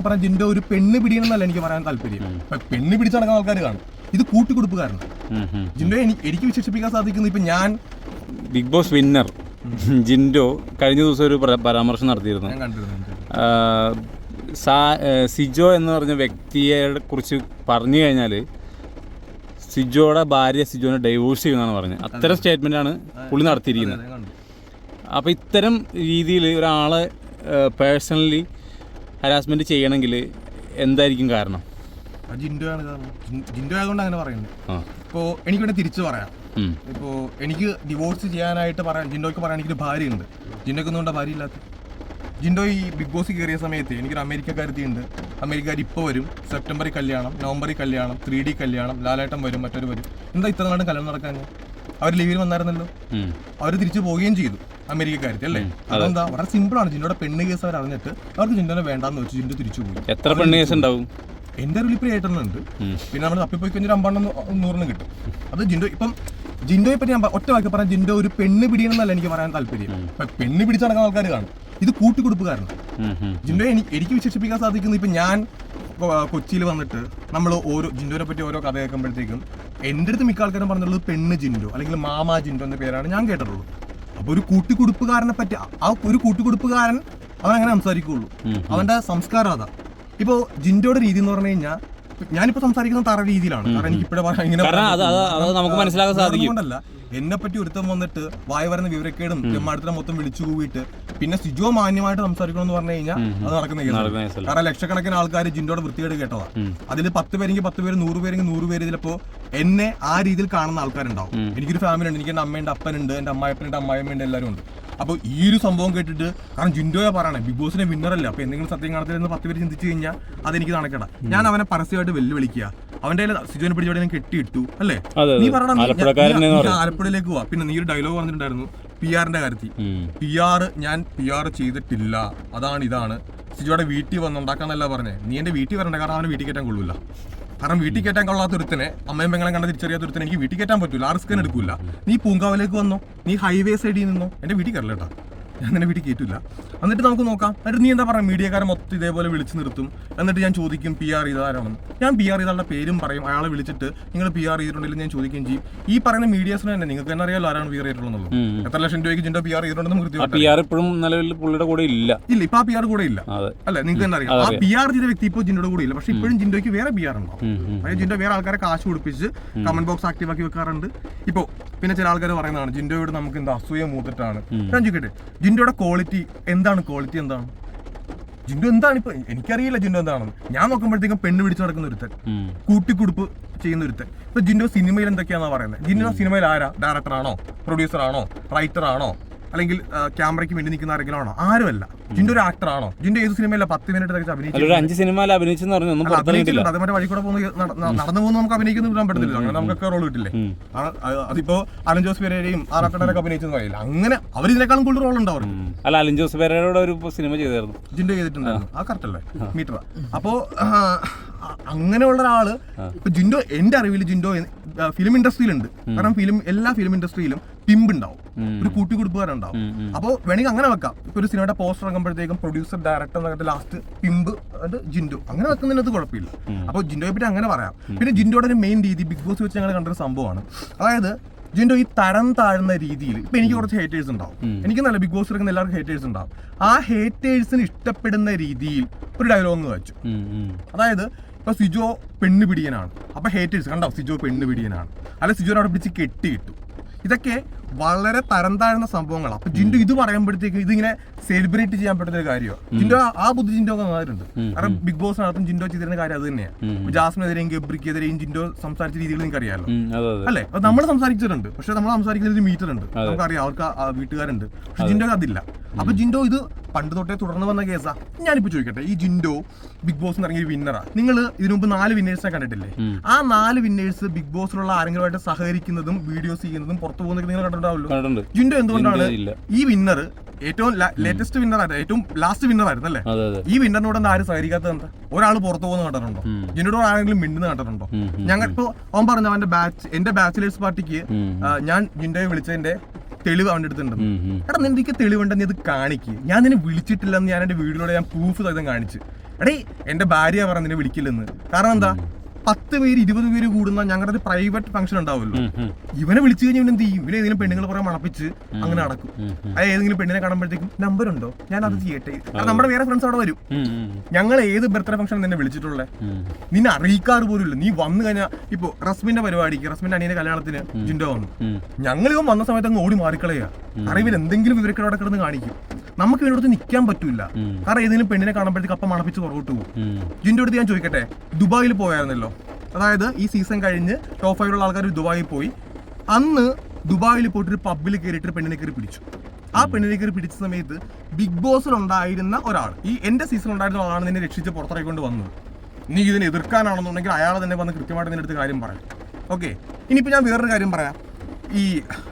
പറഞ്ഞ ജിൻഡോ ഒരു പെണ്ണ് പിടിയണമെന്നല്ല എനിക്ക് പറയാൻ താല്പര്യം. പെണ്ണ് പിടിച്ച് നടക്കുന്ന ആൾക്കാർ കാണും. ഇത് കൂട്ടിക്കൊടുപ്പുകാരൻ. ജിൻഡോ എനിക്ക് വിശേഷിപ്പിക്കാൻ സാധിക്കുന്നു. ഇപ്പൊ ഞാൻ ബിഗ് ബോസ് വിന്നർ ജിൻഡോ കഴിഞ്ഞ ദിവസം ഒരു പരാമർശം നടത്തിയിരുന്നു. സിജോ എന്ന് പറഞ്ഞ വ്യക്തിയെ കുറിച്ച് പറഞ്ഞു കഴിഞ്ഞാൽ സിജോയുടെ ഭാര്യ സിജോനെ ഡൈവോഴ്സ് ചെയ്യുമെന്നാണ് പറഞ്ഞത്. അത്തരം സ്റ്റേറ്റ്മെൻറ്റാണ് പുള്ളി നടത്തിയിരിക്കുന്നത്. അപ്പോൾ ഇത്തരം രീതിയിൽ ഒരാളെ പേഴ്സണലി ഹരാസ്മെൻറ്റ് ചെയ്യണമെങ്കിൽ എന്തായിരിക്കും കാരണം? ജിൻഡോ ആണ് കാരണം. ജിൻഡോ ആയതുകൊണ്ട് അങ്ങനെ പറയുന്നത്. ഇപ്പോൾ എനിക്കിവിടെ തിരിച്ചു പറയാം. ഇപ്പോൾ എനിക്ക് ഡിവോഴ്സ് ചെയ്യാനായിട്ട് പറയാം. ജിൻഡോയ്ക്ക് പറയാൻ എനിക്കൊരു ഭാര്യയുണ്ട്. ജിൻഡോയ്ക്ക് ഒന്നുകൊണ്ടാ ഭാര്യ ഇല്ലാത്ത? ജിൻഡോ ഈ ബിഗ് ബോസ് കയറിയ സമയത്ത് എനിക്കൊരു അമേരിക്കക്കാരത്തിയുണ്ട്. അമേരിക്കക്കാർ ഇപ്പോൾ വരും, സെപ്റ്റംബറിൽ കല്യാണം, നവംബറിൽ കല്യാണം, 3D കല്യാണം, ലാലേട്ടൻ വരും, മറ്റൊരു വരും. എന്താ ഇത്ര നാളും കല്യാണം നടക്കാൻ? അവർ ലീവിൽ വന്നായിരുന്നല്ലോ. അവർ തിരിച്ചു പോവുകയും ചെയ്തു അമേരിക്കക്കാരത്തി അല്ലേ. അതെന്താ? വളരെ സിമ്പിളാണ്. ജിൻഡോയുടെ പെണ്ണ് കേസ് അവർ അറിഞ്ഞിട്ട് അവർക്ക് ജിൻഡോനെ വേണ്ടാന്ന് വെച്ച് ജിൻഡോ തിരിച്ചു പോയി. എത്ര പെണ്ണ് കേസ് ഉണ്ടാവും? എൻ്റെ ഒരു ഇപ്പോൾ 8 ഉണ്ട്. പിന്നെ നമ്മൾ തപ്പിപ്പോയി കഴിഞ്ഞാൽ 50-100 കിട്ടും. അത് ജിൻഡോ ഇപ്പം ജിൻഡോയെ പറ്റി ഞാൻ ഒറ്റ വാക്കി പറഞ്ഞാൽ ജിൻഡോ ഒരു പെണ്ണ് പിടിയണമെന്നല്ല എനിക്ക് പറയാൻ താല്പര്യം. പെണ്ണ് പിടിച്ച് നടക്കുന്ന ആൾക്കാർ കാണും. ഇത് കൂട്ടിക്കൊടുപ്പുകാരൻ. ജിൻഡോ എനിക്ക് വിശേഷിപ്പിക്കാൻ സാധിക്കുന്നു. ഇപ്പം ഞാൻ കൊച്ചിയിൽ വന്നിട്ട് നമ്മൾ ജിൻഡോനെ പറ്റി ഓരോ കഥ കേൾക്കുമ്പോഴത്തേക്കും എൻ്റെ അടുത്ത് മിക്ക ആൾക്കാരും പറഞ്ഞിട്ടുള്ളത് പെണ്ണ് ജിൻഡോ അല്ലെങ്കിൽ മാമാ ജിൻഡോ എന്ന പേരാണ് ഞാൻ കേട്ടിട്ടുള്ളൂ. അപ്പോൾ ഒരു കൂട്ടിക്കൊടുപ്പുകാരനെ പറ്റി ആ ഒരു കൂട്ടിക്കൊടുപ്പുകാരൻ അവൻ അങ്ങനെ സംസാരിക്കുകയുള്ളൂ. അവൻ്റെ സംസ്കാരം അതാ. ഇപ്പോൾ ജിൻഡോയുടെ രീതി എന്ന് പറഞ്ഞു കഴിഞ്ഞാൽ ഞാനിപ്പോൾ സംസാരിക്കുന്നത് തറ രീതിയിലാണ്. കാരണം എനിക്കിപ്പോഴേ അതുകൊണ്ടല്ല എന്നെ പറ്റി ഒരുത്തം വന്നിട്ട് വായ വരുന്ന വിവരക്കേടും തെമ്മാടത്തിനെ മൊത്തം വിളിച്ചു കൂവിയിട്ട് പിന്നെ സിജോ മാന്യമായിട്ട് സംസാരിക്കണമെന്ന് പറഞ്ഞു കഴിഞ്ഞാൽ അത് നടക്കുന്ന കേസ്. കാരണം ലക്ഷക്കണക്കിന് ആൾക്കാർ ജിൻഡോയുടെ വൃത്തികേട് കേട്ടതാ. അതിൽ 10 പേരെങ്കിൽ 10 പേര്, 100 പേരെങ്കിൽ 100 പേര് ചിലപ്പോ എന്നെ ആ രീതിയിൽ കാണുന്ന ആൾക്കാരുണ്ടാവും. എനിക്കൊരു ഫാമിലി ഉണ്ട്. എനിക്ക് എൻ്റെ അമ്മയുണ്ട്, അപ്പനുണ്ട്, എൻ്റെ അമ്മായപ്പനുണ്ട്, അമ്മായിമ്മയുണ്ട്, എല്ലാവരും ഉണ്ട്. അപ്പോൾ ഈ ഒരു സംഭവം കേട്ടിട്ട് കാരണം ജിൻഡോയെ പറയണേ ബിഗ് ബോസിനെ വിന്നറല്ല, അപ്പോൾ എന്തെങ്കിലും സത്യം കാണത്തില്ലെന്ന് 10 പേര് ചിന്തിച്ചു കഴിഞ്ഞാൽ അതെനിക്ക് നടക്കണ്ട. ഞാൻ അവനെ പരസ്യമായിട്ട് വെല്ലുവിളിക്കുക. അവന്റെ സിജോനെ പിടിച്ചോടെ ഞാൻ കെട്ടിയിട്ടു അല്ലേ. നീ പറയണം ആലപ്പുഴയിലേക്ക് പോവാ. പിന്നെ നീ ഒരു ഡയലോഗ് പറഞ്ഞിട്ടുണ്ടായിരുന്നു PR-ന്റെ കാര്യത്തിൽ. ഞാൻ PR ചെയ്തിട്ടില്ല, അതാണ് ഇതാണ്. സിജോയുടെ വീട്ടിൽ വന്നുണ്ടാക്കാന്നല്ല പറഞ്ഞേ. നീ എന്റെ വീട്ടിൽ വരണ്ട. കാരണം അവനെ വീട്ടിൽ കയറ്റാൻ കൊള്ളൂല. കാരണം വീട്ടിൽ കയറ്റാൻ കൊള്ളാത്ത ഒരുത്തനെ, അമ്മയും പെങ്ങളെ കണ്ട തിരിച്ചറിയാത്ത ഒരുത്തനെ എനിക്ക് വീട്ടിൽ കയറ്റാൻ പറ്റൂല. ആ റിസ്ക് എടുക്കൂല. നീ പൂങ്കാവിലേക്ക് വന്നോ, നീ ഹൈവേ സൈഡിൽ നിന്നോ, എന്റെ വീട്ടിൽ കയറില്ല കേട്ടോ. ഞാൻ നിന്നെ വീട്ടിൽ കയറ്റില്ല. എന്നിട്ട് നമുക്ക് നോക്കാം. എന്നിട്ട് നീ എന്താ പറയുക, മീഡിയക്കാരെ മൊത്തം ഇതേപോലെ വിളിച്ച് നിർത്തും. എന്നിട്ട് ഞാൻ ചോദിക്കും PR ചെയ്താരാണെന്ന്. ഞാൻ PR ചെയ്താളുടെ പേരും പറയും. അയാളെ വിളിച്ചിട്ട് നിങ്ങൾ PR ചെയ്തിട്ടുണ്ടെങ്കിൽ ഞാൻ ചോദിക്കുകയും ചെയ്യും. ഈ പറയുന്ന മീഡിയാസിന് തന്നെ നിങ്ങൾക്ക് തന്നെ അറിയാലോ ആരാണ് PR ചെയ്തിട്ടുള്ളത്. എത്ര ലക്ഷം രൂപയ്ക്ക് ജിൻഡോ PR ചെയ്തിട്ടുണ്ടെന്ന് ഇപ്പോഴും നിലവിൽ പുള്ളിയുടെ കൂടെ ഇല്ല. ഇപ്പൊ ആ PR കൂടെ ഇല്ല അല്ലെ. നിങ്ങൾക്ക് തന്നെ അറിയാം. ആ PR ചെയ്ത വ്യക്തി ഇപ്പോൾ ജിൻഡോയുടെ കൂടെ ഇല്ല. പക്ഷെ ഇപ്പോഴും ജിൻഡോയ്ക്ക് വേറെ PR ഉണ്ടാവും. ജിൻഡോ വേറെ ആൾക്കാരെ കാശ് കൊടുപ്പിച്ച് കമന്റ് ബോക്സ് ആക്റ്റീവ് ആക്കി വെക്കാറുണ്ട്. ഇപ്പൊ പിന്നെ ചില ആൾക്കാർ പറയുന്നതാണ് ജിൻഡോയോട് നമുക്ക് എന്താ അസൂയ മൂത്തിട്ടാണ്. ഞാൻ ചോദിക്കട്ടെ, ജിൻഡോയുടെ ക്വാളിറ്റി എന്താണ്? ക്വാളിറ്റി എന്താണ്? ജിൻഡോ എന്താണ്? ഇപ്പൊ എനിക്കറിയില്ല ജിൻഡോ എന്താണെന്ന്. ഞാൻ നോക്കുമ്പോഴത്തേക്കും പെണ്ണ് പിടിച്ച് നടക്കുന്ന ഒരുത്തൻ, കൂട്ടിക്കുടുപ്പ് ചെയ്യുന്ന ഒരുത്തൻ. ഇപ്പൊ ജിൻഡോ സിനിമയിൽ എന്തൊക്കെയാണെന്നാ പറയുന്നത്? ജിൻഡോ സിനിമയിൽ ആരാ? ഡയറക്ടറാണോ, പ്രൊഡ്യൂസറാണോ, റൈറ്ററാണോ, അല്ലെങ്കിൽ ക്യാമറയ്ക്ക് വേണ്ടി നിൽക്കുന്ന ആരെങ്കിലും ആണോ? ആരുമല്ല. ജിൻഡോ ഒരു ആക്ടറാണോ? ജിൻഡോ ഏത് സിനിമയില്ല 10 മിനിറ്റ് അഭിനയിച്ചു, 5 സിനിമയിൽ അഭിനയിച്ചെന്ന് പറഞ്ഞു. അത് മറ്റേ വഴി കൂടെ നടന്നു പോകുന്ന നമുക്ക് അഭിനയിക്കുന്നു വിടാൻ പറ്റത്തില്ല. അങ്ങനെ നമുക്കൊക്കെ റോൾ കിട്ടില്ലേ. അതിപ്പോ അലൻ ജോസ് പെരേരയും ആറാട്ടനൊക്കെ അഭിനയിച്ചെന്ന് പറയില്ല. അങ്ങനെ അവർ ഇതിനേക്കാളും കൂടുതൽ റോൾ ഉണ്ടാവും. അല്ല, അലൻ ജോസ് പെരേരയുടെ ഒരു സിനിമ ചെയ്തായിരുന്നു, ജിൻഡോ ചെയ്തിട്ടുണ്ടായിരുന്നു. ആ കറക്റ്റ് അല്ലേ മീറ്റർ? അപ്പോ അങ്ങനെയുള്ള ഒരാള് ഇപ്പൊ ജിൻഡോ, എന്റെ അറിവിൽ ജിൻഡോ ഫിലിം ഇൻഡസ്ട്രിയിലുണ്ട്. കാരണം എല്ലാ ഫിലിം ഇൻഡസ്ട്രിയിലും പിമ്പ് ഉണ്ടാവും, ഒരു കൂട്ടിക്കൊടുപ്പുകാരുണ്ടാവും. അപ്പോൾ വേണമെങ്കിൽ അങ്ങനെ വെക്കാം. ഇപ്പൊ ഒരു സിനിമയുടെ പോസ്റ്റർ ഇറങ്ങുമ്പോഴത്തേക്കും പ്രൊഡ്യൂസർ, ഡയറക്ടർ എന്നൊക്കെ ലാസ്റ്റ് പിമ്പ്, അത് ജിൻഡോ, അങ്ങനെ വെക്കുന്നതിനകത്ത് കുഴപ്പമില്ല. അപ്പോൾ ജിൻഡോയെ പറ്റി അങ്ങനെ പറയാം. പിന്നെ ജിൻഡോയുടെ ഒരു മെയിൻ രീതി ബിഗ് ബോസ് വെച്ച് ഞങ്ങൾ കണ്ടൊരു സംഭവമാണ്. അതായത് ജിൻഡോ ഈ തരം താഴ്ന്ന രീതിയിൽ, ഇപ്പൊ എനിക്ക് കുറച്ച് ഹേറ്റേഴ്സ് ഉണ്ടാവും. എനിക്ക് നല്ല ബിഗ് ബോസ് എടുക്കുന്ന എല്ലാവർക്കും ഹേറ്റേഴ്സ് ഉണ്ടാവും. ആ ഹേറ്റേഴ്സിന് ഇഷ്ടപ്പെടുന്ന രീതിയിൽ ഒരു ഡയലോഗ് വെച്ചു. അതായത് ഇപ്പൊ സിജോ പെണ്ണ് പിടിയനാണ്, അപ്പൊ ഹേറ്റേഴ്സ് കണ്ടോ സിജോ പെണ്ണ് പിടിയനാണ്, അല്ലെ സിജോനെ അവിടെ പിടിച്ച് കെട്ടിയിട്ടു. ഇതൊക്കെ വളരെ തരം താഴ്ന്ന സംഭവങ്ങളാണ്. അപ്പൊ ജിൻഡോ ഇത് പറയുമ്പോഴത്തേക്ക് ഇതിങ്ങനെ സെലിബ്രേറ്റ് ചെയ്യാൻ പറ്റുന്ന ഒരു കാര്യമാണ്. ജിൻഡോ ആ ബുദ്ധി ജിൻഡോ നന്നായിട്ടുണ്ട്. കാരണം ബിഗ് ബോസിനകത്തും ജിൻഡോ ചെയ്തിരുന്ന കാര്യം അത് തന്നെയാണ്. ജാസ്മിനെതിരെയും ഗബ്രിക്കെതിരെയും ജിൻഡോ സംസാരിച്ച രീതികൾ നിങ്ങൾക്ക് അറിയാമല്ലോ അല്ലെ. അപ്പൊ നമ്മൾ സംസാരിച്ചിട്ടുണ്ട്. പക്ഷെ നമ്മൾ സംസാരിക്കുന്ന ഒരു മീറ്റർ ഉണ്ട്, നമുക്കറിയാം, അവർക്ക് വീട്ടുകാരുണ്ട്. പക്ഷെ ജിൻഡോ അതില്ല. അപ്പൊ ജിൻഡോ ഇത് പണ്ട് തൊട്ടേ തുടർന്ന് വന്ന കേസാ. ഞാനിപ്പോ ചോദിക്കട്ടെ, ഈ ജിൻഡോ ബിഗ് ബോസ് ഇറങ്ങിയ വിന്നറാ. നിങ്ങൾ ഇതിനു മുമ്പ് 4 വിന്നേഴ്സിനെ കണ്ടിട്ടില്ലേ? ആ 4 വിന്നേഴ്സ് ബിഗ് ബോസിലുള്ള ആരെങ്കിലുമായിട്ട് സഹകരിക്കുന്നതും വീഡിയോസ് ചെയ്യുന്നതും പുറത്തു പോകുന്നതൊക്കെ നിങ്ങൾ കണ്ടിട്ടുണ്ടാവുമല്ലോ. ജിൻഡോ എന്തുകൊണ്ടാണ് ഈ വിന്നർ ഏറ്റവും ലേറ്റസ്റ്റ് വിന്നർ ആയിരുന്നു, ഏറ്റവും ലാസ്റ്റ് വിന്നർ ആയിരുന്നു അല്ലേ? ഈ വിന്നറിനോട് എന്താ ആരും സഹകരിക്കാത്തത്? എന്താ? ഒരാൾ പുറത്തു പോകുന്ന കണ്ടിട്ടുണ്ടോ? ജിൻഡോട് ആരെങ്കിലും മിണ്ടുന്ന കണ്ടിട്ടുണ്ടോ? ഞങ്ങൾ ഇപ്പൊ അവൻ പറഞ്ഞു എന്റെ ബാച്ചിലേഴ്സ് പാർട്ടിക്ക് ഞാൻ ജിൻഡോയെ വിളിച്ചതിന്റെ തെളിവ് അവൻ്റെ അടുത്തുണ്ട്. എടാ, നിനക്ക് തെളിവുണ്ടെന്ന് ഇത് കാണിക്കുക. ഞാൻ നിന്നെ വിളിച്ചിട്ടില്ലെന്ന് ഞാൻ എന്റെ വീഡിയോയിലൂടെ ഞാൻ പ്രൂഫ് സഹിതം കാണിച്ച്. എടേ എന്റെ ഭാര്യ പറഞ്ഞ നിന്നെ വിളിക്കില്ലെന്ന്. കാരണം എന്താ, 10 പേര് 20 പേര് കൂടുന്ന ഞങ്ങളുടെ ഒരു പ്രൈവറ്റ് ഫംഗ്ഷൻ ഉണ്ടാവുമല്ലോ, ഇവനെ വിളിച്ചു കഴിഞ്ഞാൽ ഇവൻ എന്ത് ചെയ്യും? ഇവനെ ഏതെങ്കിലും പെണ്ണുങ്ങൾ കുറെ മണപ്പിച്ച് അങ്ങനെ നടക്കും. അത് ഏതെങ്കിലും പെണ്ണിനെ കാണുമ്പോഴത്തേക്കും നമ്പർ ഉണ്ടോ, ഞാൻ അത് ചെയ്യട്ടെ. കാരണം നമ്മുടെ വേറെ ഫ്രണ്ട്സ് അവിടെ വരും. ഞങ്ങൾ ഏത് ബർത്ത്ഡേ ഫംഗ്ഷൻ നിന്നെ വിളിച്ചിട്ടുള്ളത്, നിന്നെ അറിയിക്കാറ് പോലും ഇല്ല. നീ വന്നു കഴിഞ്ഞാൽ ഇപ്പൊ റസ്മിന്റെ പരിപാടിക്ക്, റസ്മിന്റെ അനിയന്റെ കല്യാണത്തിന് ജിൻഡോ വന്നു, ഞങ്ങൾ ഇവൻ വന്ന സമയത്ത് അങ്ങ് ഓടി മാറിക്കളയുക. കാരണം ഇവൻ എന്തെങ്കിലും വിവരക്കേടോടെ കിടന്ന് കാണിക്കും. നമുക്ക് ഇവനോട് നിൽക്കാൻ പറ്റൂല. കാരണം ഏതെങ്കിലും പെണ്ണിനെ കാണുമ്പോഴത്തേക്ക് അപ്പം മണപ്പിച്ച് പുറകോട്ട് പോകും. ജിൻഡോ അടുത്ത് ഞാൻ ചോദിക്കട്ടെ, ദുബായിൽ പോയായിരുന്നല്ലോ, അതായത് ഈ സീസൺ കഴിഞ്ഞ് ടോപ്പ് 5 ആൾക്കാർ ദുബായിൽ പോയി. അന്ന് ദുബായിൽ പോയിട്ടൊരു പബ്ബിൽ കയറിയിട്ട് പെണ്ണിനെ കയറി പിടിച്ചു. ആ പെണ്ണിനെ കയറി പിടിച്ച സമയത്ത് ബിഗ് ബോസിൽ ഉണ്ടായിരുന്ന ഒരാൾ, ഈ എന്റെ സീസൺ ഉണ്ടായിരുന്ന ആളാണ് നിന്നെ രക്ഷിച്ച് പുറത്തിറക്കൊണ്ട് വന്നത്. നീ ഇതിനെ എതിർക്കാനാണെന്നുണ്ടെങ്കിൽ അയാൾ തന്നെ വന്ന് കൃത്യമായിട്ട് നിന്റെ അടുത്ത് കാര്യം പറയാം. ഓക്കെ, ഇനിയിപ്പോൾ ഞാൻ വേറൊരു കാര്യം പറയാം. ഈ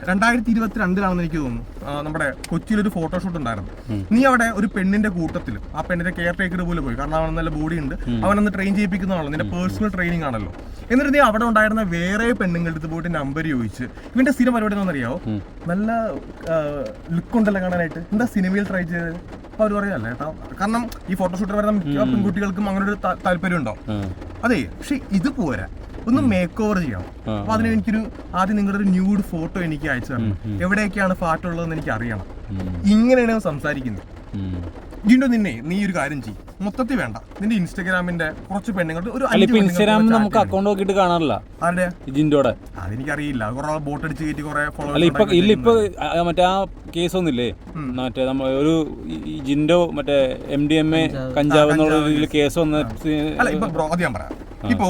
2022 എനിക്ക് തോന്നുന്നു നമ്മുടെ കൊച്ചിയിലൊരു ഫോട്ടോഷൂട്ട് ഉണ്ടായിരുന്നു. നീ അവിടെ ഒരു പെണ്ണിന്റെ കൂട്ടത്തിൽ ആ പെണ്ണിന്റെ കെയർ ടേക്കർ പോലെ പോയി. കാരണം അവൻ നല്ല ബോഡി ഉണ്ട്, അവനൊന്ന് ട്രെയിൻ ചെയ്യിപ്പിക്കുന്നതാണല്ലോ, നിന്റെ പേഴ്സണൽ ട്രെയിനിങ് ആണല്ലോ. എന്നിട്ട് നീ അവിടെ ഉണ്ടായിരുന്ന വേറെ പെണ്ണുങ്ങളുടെ അടുത്ത് പോയിട്ട് നമ്പർ ചോദിച്ച്, ഇവന്റെ സ്ഥിരം പരിപാടി എന്താണെന്നറിയാവോ, നല്ല ലുക്ക് ഉണ്ടല്ലോ കാണാനായിട്ട്, എന്താ സിനിമയിൽ ട്രൈ ചെയ്തത്? അപ്പൊ അവർ പറയാല്ലേ കേട്ടോ, കാരണം ഈ ഫോട്ടോഷൂട്ടിൽ വരുന്ന മിക്ക പെൺകുട്ടികൾക്കും അങ്ങനെ ഒരു താല്പര്യം ഉണ്ടാവും. അതെ, പക്ഷെ ഇത് പോരാ, ഒന്ന് മേക്ക് ഓവർ ചെയ്യണം. അപ്പൊ അതിന് എനിക്കൊരു ആദ്യം നിങ്ങളുടെ ഒരു ന്യൂഡ് ഫോട്ടോ എനിക്ക് അയച്ചു തരണം, എവിടെയൊക്കെയാണ് ഫാറ്റ് ഉള്ളതെന്ന് എനിക്ക് അറിയണം. ഇങ്ങനെയാണ് സംസാരിക്കുന്നത്. ജിൻഡോ, നീ ഒരു കാര്യം ചെയ്യും, മൊത്തത്തിൽ വേണ്ട, നിന്റെ ഇൻസ്റ്റാഗ്രാമിന്റെ കുറച്ച് പെണ്ണുങ്ങളുടെ ഒരു ഇൻസ്റ്റാഗ്രാമിൽ നമുക്ക് അക്കൗണ്ട് നോക്കിയിട്ട് കാണാറില്ല. ആരുടെ? ജിൻഡോടെ. അതെനിക്കറിയില്ല, കുറെ ബോട്ട് അടിച്ച് കയറ്റി കുറെ ഇപ്പൊ മറ്റേ ആ കേസ് ഒന്നില്ലേ, മറ്റേ ഒരു ജിൻഡോ മറ്റേ MDMA കഞ്ചാവ് എന്നുള്ള കേസ് വന്ന. അല്ല, ഇപ്പൊ അത് ഞാൻ പറയാം. ഇപ്പോ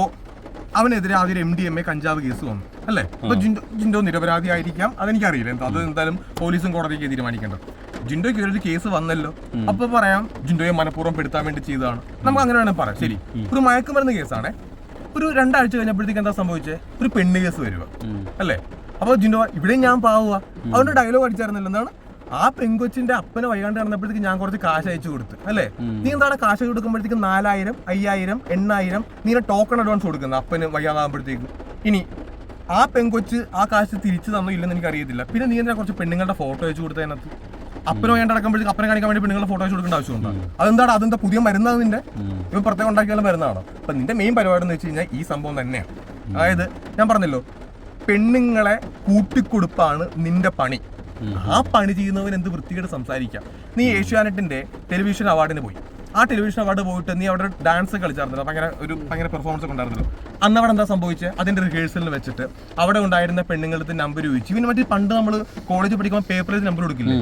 അവനെതിരെ ആദ്യം MDMA കഞ്ചാവ് കേസ് വന്നു അല്ലേ? അപ്പൊ ജിൻഡോ നിരപരാധി ആയിരിക്കാം, അതെനിക്കറിയില്ല. അത് എന്തായാലും പോലീസും കോടതിക്ക് തീരുമാനിക്കേണ്ടത്. ജിൻഡോയ്ക്ക് ഒരു കേസ് വന്നല്ലോ, അപ്പൊ പറയാം ജിൻഡോയെ മനഃപൂർവ്വം പെടുത്താൻ വേണ്ടി ചെയ്തതാണ്, നമുക്ക് അങ്ങനെ വേണമെങ്കിൽ പറയാം. ശരി, ഒരു മയക്കുമരുന്ന് കേസാണ്. ഒരു 2 ആഴ്ച കഴിഞ്ഞപ്പോഴത്തേക്ക് എന്താ സംഭവിച്ചേ, ഒരു പെണ്ണ് കേസ് വരിക അല്ലേ? അപ്പൊ ജിൻഡോ ഇവിടെ ഞാൻ പാവുക, അവന്റെ ഡയലോഗ് അടിച്ചായിരുന്നല്ലോ, എന്താണ്, ആ പെങ്കൊച്ചിന്റെ അപ്പനെ വയ്യാണ്ട് കിടന്നപ്പോഴത്തേക്ക് ഞാൻ കുറച്ച് കാശ് അയച്ചു കൊടുത്ത് അല്ലേ? നീ എന്താണ് കാശ് കൊടുക്കുമ്പോഴത്തേക്ക് 4000, 5000, 8000 നീ ടോക്കൺ അഡ്വാൻസ് കൊടുക്കുന്നത് അപ്പന് വയ്യാതാകുമ്പോഴത്തേക്കും. ഇനി ആ പെങ്കൊച്ച് ആ കാശ് തിരിച്ചു തന്നോ ഇല്ലെന്ന് എനിക്ക് അറിയത്തില്ല. പിന്നെ നീ എന്തിനാ കുറച്ച് പെണ്ണുങ്ങളുടെ ഫോട്ടോ അയച്ചു കൊടുത്തതിനകത്ത്? അപ്പന് വയ്യാണ്ട് നടക്കുമ്പോഴത്തേക്ക് അപ്പനെ കാണിക്കാൻ വേണ്ടി പെണ്ണുങ്ങളുടെ ഫോട്ടോ അയച്ചു കൊടുക്കേണ്ട ആവശ്യമുണ്ടോ? അതെന്താ പുതിയ മരുന്നാണ് നിന്റെ? ഇവ പ്രത്യേകം ഉണ്ടാക്കിയാലും മരുന്നാണോ? അപ്പൊ നിന്റെ മെയിൻ പരിപാടി എന്ന് വെച്ച് കഴിഞ്ഞാൽ ഈ സംഭവം തന്നെയാണ്. അതായത് ഞാൻ പറഞ്ഞല്ലോ, പെണ്ണുങ്ങളെ കൂട്ടിക്കൊടുപ്പാണ് നിന്റെ പണി. ആ പണി ചെയ്യുന്നവൻ എന്ത് വൃത്തികേട് സംസാരിക്കാം. നീ ഏഷ്യാനെറ്റിന്റെ ടെലിവിഷൻ അവാർഡിന് പോയി, ആ ടെലിവിഷൻ അവാർഡ് പോയിട്ട് നീ അവിടെ ഡാൻസ് കളിച്ചായിരുന്നല്ലോ, ഭയങ്കര പെർഫോമൻസ് ഒക്കെ ഉണ്ടായിരുന്നല്ലോ. അന്ന് അവിടെ എന്താ സംഭവിച്ചത്, അതിന്റെ റിഹേഴ്സലിൽ വെച്ചിട്ട് അവിടെ ഉണ്ടായിരുന്ന പെണ്ണുങ്ങളുടെ നമ്പർ ചോദിച്ചു. ഇവന് മറ്റേ പണ്ട് നമ്മൾ കോളേജ് പഠിക്കുമ്പോൾ പേപ്പറിൽ നമ്പർ കൊടുക്കില്ലേ,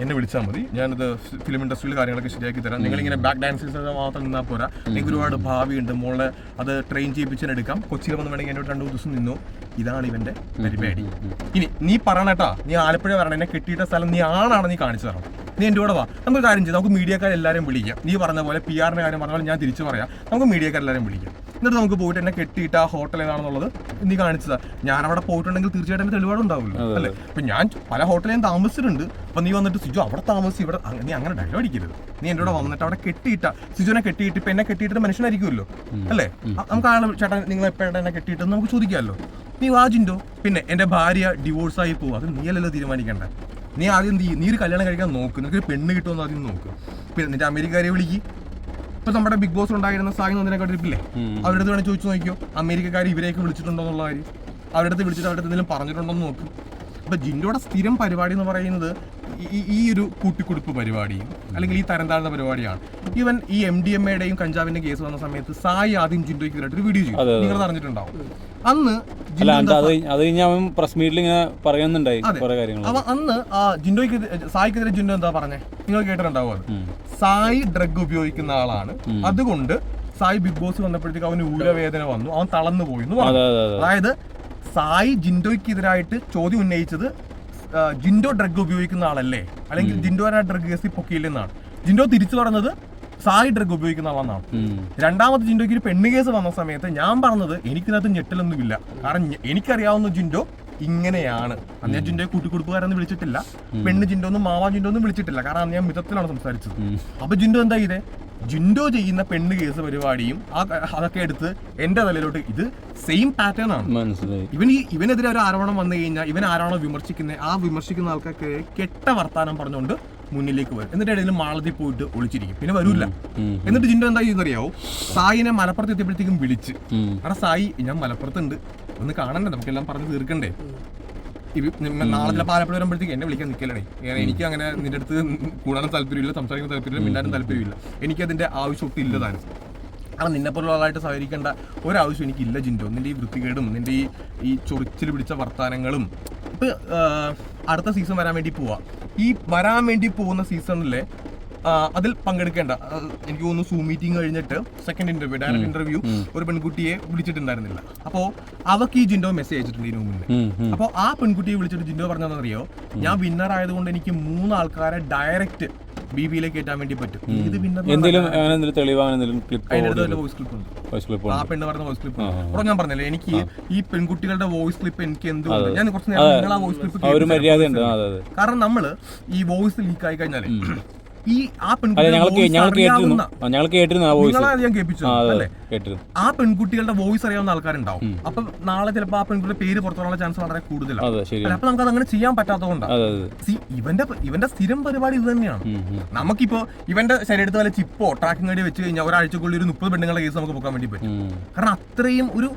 എന്നെ വിളിച്ചാൽ മതി, ഞാനിത് ഫിലിം ഇൻഡസ്ട്രിയിൽ കാര്യങ്ങളൊക്കെ ശരിയാക്കി തരാം, നിങ്ങളിങ്ങനെ ബാക്ക് ഡാൻസേഴ്സ് മാത്രം നിന്നാൽ പോരാ, നിങ്ങൾക്ക് ഒരുപാട് ഭാവിയുണ്ട്, മോളെ അത് ട്രെയിൻ ചെയ്യിപ്പിച്ചെടുക്കാം, കൊച്ചിയിൽ വന്ന് വേണമെങ്കിൽ എന്നോട് 2 ദിവസം നിന്നു. ഇതാണ് ഇവന്റെ പരിപാടി. ഇനി നീ പറയണേട്ടാ, നീ ആലപ്പുഴ വരണം, എന്നെ കെട്ടിയിട്ട സ്ഥലം നീ ആണാണ്, നീ കാണിച്ചു തരണം. നീ എൻ്റെ കൂടെ വാ, നമുക്ക് കാര്യം ചെയ്യാം, നമുക്ക് മീഡിയക്കാരെല്ലാവരും വിളിക്കാം. നീ പറഞ്ഞ പോലെ PR-ന്റെ കാര്യം പറഞ്ഞ പോലെ ഞാൻ തിരിച്ചു പറയാം, നമുക്ക് മീഡിയക്കാരെല്ലാവരും വിളിക്കാം. എന്നിട്ട് നമുക്ക് പോയിട്ട് എന്നെ കെട്ടിയിട്ട് ആ ഹോട്ടൽ ഏതാണെന്നുള്ളത് നീ കാണിച്ചതാ. ഞാൻ അവിടെ പോയിട്ടുണ്ടെങ്കിൽ തീർച്ചയായിട്ടും എൻ്റെ തെളിവാടുണ്ടാവില്ല അല്ലേ? അപ്പൊ ഞാൻ പല ഹോട്ടലിൽ താമസിച്ചിട്ടുണ്ട്. അപ്പൊ നീ വന്നിട്ട് സിജു അവിടെ താമസിച്ച് ഇവിടെ നീ അങ്ങനെ ഡയലോഗ് അടിക്കരുത്. നീ എൻ്റെ കൂടെ വന്നിട്ട് അവിടെ കെട്ടിയിട്ട സിജുവിനെ കെട്ടിയിട്ട് ഇപ്പൊ എന്നെ കെട്ടിയിട്ട് മനുഷ്യനായിരിക്കുമല്ലോ അല്ലേ? നമുക്ക് ആളെ ചേട്ടാ നിങ്ങൾ എപ്പോഴാണ് എന്നെ കെട്ടിയിട്ട് നമുക്ക് ചോദിക്കാമല്ലോ. നീ വാജിൻഡോ. പിന്നെ എൻ്റെ ഭാര്യ ഡിവോഴ്സായി പോകും, അത് നീയല്ലല്ലോ തീരുമാനിക്കേണ്ട. നീ ആദ്യം നീ ഒരു കല്യാണം കഴിക്കാൻ നോക്ക്, നിനക്കൊരു പെണ്ണ് കിട്ടുമെന്ന് ആദ്യം നോക്ക്. പിന്നെ നിന്റെ അമേരിക്കക്കാരെ വിളിക്ക്. ഇപ്പൊ നമ്മുടെ ബിഗ് ബോസ് ഉണ്ടായിരുന്ന സായി നന്ദിനെ കണ്ടിട്ടില്ലേ, അവരുടെ അടുത്ത് വേണമെങ്കിൽ ചോദിച്ചു നോക്കിയോ, അമേരിക്കക്കാർ ഇവരെയൊക്കെ വിളിച്ചിട്ടുണ്ടോ എന്നുള്ള കാര്യം. അവരുടെ അടുത്ത് വിളിച്ചിട്ട് അവരുടെ എന്തെങ്കിലും പറഞ്ഞിട്ടുണ്ടോ എന്ന് നോക്ക്. അപ്പൊ ജിൻഡോയുടെ സ്ഥിരം പരിപാടി എന്ന് പറയുന്നത് ഈ ഒരു കൂട്ടിക്കൊടുപ്പ് പരിപാടിയും അല്ലെങ്കിൽ ഈ തരം താഴ്ന്ന പരിപാടിയാണ്. ഈവൻ ഈ MDMA-യുടെയും കഞ്ചാവിന്റെ കേസ് വന്ന സമയത്ത് സായി ആദ്യം ജിൻഡോയ്ക്ക് ഒരു വീഡിയോ ചെയ്യും, നിങ്ങൾ അറിഞ്ഞിട്ടുണ്ടാവും. അന്ന് പ്രസ് മീറ്റിൽ ഇങ്ങനെ പറയുന്നുണ്ടായി അന്ന് ജിൻഡോയ്ക്ക് സായിക്കെതിരെ ജിൻഡോ എന്താ പറഞ്ഞേ, നിങ്ങൾ കേട്ടിട്ടുണ്ടാവും. അത് സായി ഡ്രഗ് ഉപയോഗിക്കുന്ന ആളാണ്, അതുകൊണ്ട് സായി ബിഗ് ബോസ് വന്നപ്പോഴത്തേക്ക് അവന് ഊരവേദന വന്നു, അവൻ തളർന്നു പോയി എന്ന് പറഞ്ഞു. അതായത് സായി ജിൻഡോയ്ക്കെതിരായിട്ട് ചോദ്യം ഉന്നയിച്ചത് ജിൻഡോ ഡ്രഗ് ഉപയോഗിക്കുന്ന ആളല്ലേ, അല്ലെങ്കിൽ ജിൻഡോ ആ ഡ്രഗ് കേസിൽ പൊക്കിയില്ലെന്നാണ്. ജിൻഡോ തിരിച്ചു പറഞ്ഞത് സായി ഡ്രഗ് ഉപയോഗിക്കുന്ന ആളെന്നാണ്. രണ്ടാമത് ജിൻഡോയ്ക്ക് ഒരു പെണ്ണ് കേസ് വന്ന സമയത്ത് ഞാൻ പറഞ്ഞത് എനിക്കിനകത്ത് ഞെട്ടലൊന്നുമില്ല, കാരണം എനിക്കറിയാവുന്ന ജിൻഡോ ഇങ്ങനെയാണ്. അന്ന് ഞാൻ ജിൻഡോയെ കൂട്ടിക്കൊടുപ്പുകാരെന്ന് വിളിച്ചിട്ടില്ല, പെണ്ണ് ജിൻഡോ ഒന്നും മാവാ ജിൻഡോ ഒന്നും വിളിച്ചിട്ടില്ല, കാരണം അന്ന് ഞാൻ മിതത്തിലാണ് സംസാരിച്ചത്. അപ്പൊ ജിൻഡോ എന്താ ചെയ്തേ, ജിൻഡോ ചെയ്യുന്ന പെണ്ണ് കേസ് പരിപാടിയും അതൊക്കെ എടുത്ത് എന്റെ തലയിലോട്ട്, ഇത് സെയിം പാറ്റേൺ ആണ്. ഇവനെതിരെ ഒരു ആരോപണം വന്നു കഴിഞ്ഞാൽ ഇവൻ ആരാണോ വിമർശിക്കുന്നത്, ആ വിമർശിക്കുന്ന ആൾക്കാർക്ക് കെട്ട വർത്താനം പറഞ്ഞുകൊണ്ട് മുന്നിലേക്ക് വരും. എന്നിട്ട് ഇടയിൽ മാളത്തിൽ പോയിട്ട് ഒളിച്ചിരിക്കും, പിന്നെ വരൂല്ല. എന്നിട്ട് ജിൻഡോ എന്താ ചെയ്യുന്നറിയാവോ, സായിനെ മലപ്പുറത്ത് എത്തിയപ്പോഴത്തേക്കും വിളിച്ച്, അവിടെ സായി ഞാൻ മലപ്പുറത്തുണ്ട് ഒന്ന് കാണണ്ടേ, നമുക്കെല്ലാം പറഞ്ഞ് തീർക്കണ്ടേ, നാളെ ചിലപ്പോൾ ആലപ്പുഴ വരുമ്പോഴത്തേക്ക് എന്നെ വിളിക്കാൻ നിൽക്കലേ, എനിക്ക് അങ്ങനെ നിന്റെ അടുത്ത് കൂടാനും താല്പര്യമില്ല, സംസാരിക്കാൻ താല്പര്യമില്ല, മിണ്ടാനും താല്പര്യമില്ല, എനിക്കതിന്റെ ആവശ്യമൊക്കെ ഇല്ലതാണ്. കാരണം നിന്നെപ്പോലുള്ള ആളായിട്ട് സഹകരിക്കേണ്ട ഒരാവശ്യം എനിക്കില്ല ജിൻഡോ. നിന്റെ ഈ വൃത്തികേടും നിന്റെ ഈ ചൊറിച്ചിൽ പിടിച്ച വർത്താനങ്ങളും. ഇപ്പൊ അടുത്ത സീസൺ വരാൻ വേണ്ടി പോവാ. ഈ വരാൻ വേണ്ടി പോകുന്ന സീസണിലെ അതിൽ പങ്കെടുക്കേണ്ട, എനിക്ക് തോന്നുന്നു സൂം മീറ്റിംഗ് കഴിഞ്ഞിട്ട് സെക്കൻഡ് ഇന്റർവ്യൂ, ഡയറക്റ്റ് ഇന്റർവ്യൂ ഒരു പെൺകുട്ടിയെ വിളിച്ചിട്ടുണ്ടായിരുന്നില്ല. അപ്പോ അവർക്ക് ഈ ജിൻഡോ മെസ്സേജ് അയച്ചിട്ടുണ്ട് ഇതിനു മുന്നേ. അപ്പോൾ ആ പെൺകുട്ടിയെ വിളിച്ചിട്ട് ജിൻഡോ പറഞ്ഞതെന്നറിയോ, ഞാൻ വിന്നർ ആയതുകൊണ്ട് എനിക്ക് 3 ആൾക്കാരെ ഡയറക്റ്റ് BB-യിലേക്ക് കയറ്റാൻ വേണ്ടി പറ്റും. ഇത് വിന്നർ ആ പെണ്ണ് പറഞ്ഞ വോയിസ് ക്ലിപ്പ് അപ്പോൾ ഞാൻ പറഞ്ഞല്ലേ, എനിക്ക് ഈ പെൺകുട്ടികളുടെ വോയിസ് ക്ലിപ്പ് എനിക്ക് എന്തുകൊണ്ട് ഞാൻ കുറച്ച് നേരം നിങ്ങൾ ആ വോയിസ് ക്ലിപ്പ്, കാരണം നമ്മള് ഈ വോയിസ് ലീക്ക് ആയി കഴിഞ്ഞാല് ഈ ആ പെൺകുട്ടികളുടെ വോയിസ് അറിയാവുന്ന ആൾക്കാരുണ്ടാവും. അപ്പൊ നാളെ ചിലപ്പോൾ ആ പെൺകുട്ടിയുടെ പേര് പുറത്തുള്ള ചാൻസ് വളരെ കൂടുതലാണ്. അപ്പൊ നമുക്ക് അതങ്ങനെ ചെയ്യാൻ പറ്റാത്തതുകൊണ്ടാണ്. ഇവന്റെ സ്ഥിരം പരിപാടി ഇത് തന്നെയാണ്. നമുക്കിപ്പോ ഇവന്റെ ശരീരത്തിൽ വല്ല ചിപ്പോ ട്രാക്കിംഗ് ഐഡി വെച്ച് കഴിഞ്ഞാൽ ഒരാഴ്ചക്കുള്ളിൽ ഒരു 30 പെണ്ണുങ്ങളുടെ കേസ് നമുക്ക് പോകാൻ വേണ്ടി പറ്റും. കാരണം അത്രയും ഒരു